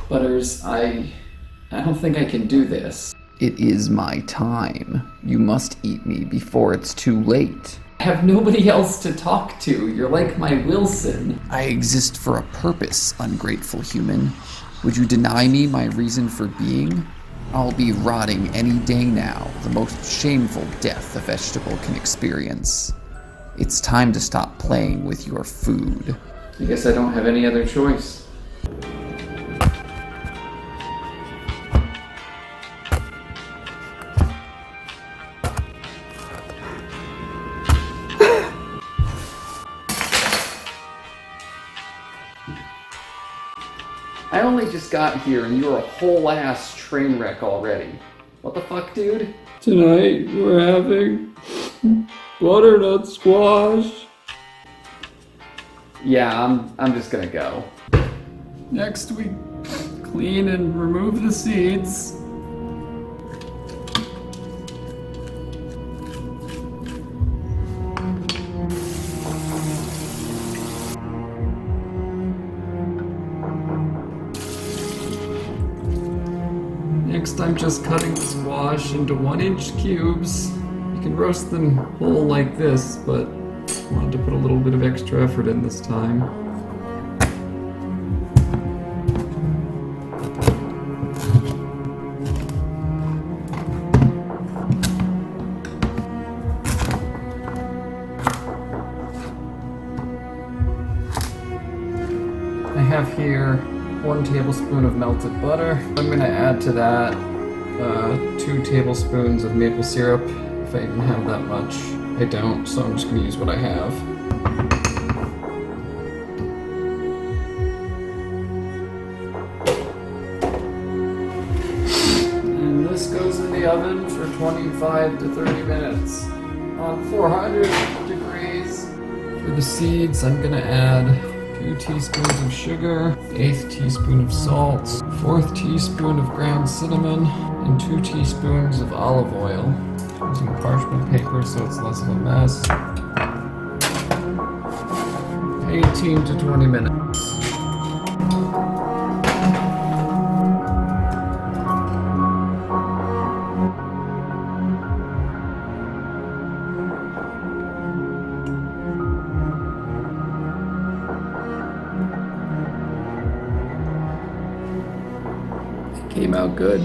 Butters, I don't think I can do this. It is my time. You must eat me before it's too late. I have nobody else to talk to. You're like my Wilson. I exist for a purpose, ungrateful human. Would you deny me my reason for being? I'll be rotting any day now, the most shameful death a vegetable can experience. It's time to stop playing with your food. I guess I don't have any other choice. I only just got here and you're a whole ass train wreck already. What the fuck, dude? Tonight we're having butternut squash. Yeah, I'm just gonna go. Next we clean and remove the seeds. Next, I'm just cutting the squash into 1-inch cubes. You can roast them whole like this, but I wanted to put a little bit of extra effort in this time. I have here 1 tablespoon of melted butter. I'm going to add to that 2 tablespoons of maple syrup, if I even have that much. I don't, so I'm just going to use what I have. And this goes in the oven for 25 to 30 minutes on 400 degrees. For the seeds, I'm going to add 2 teaspoons of sugar, 1/8 teaspoon of salt, 1/4 teaspoon of ground cinnamon, and 2 teaspoons of olive oil. Using parchment paper so it's less of a mess. 18 to 20 minutes. Came out good.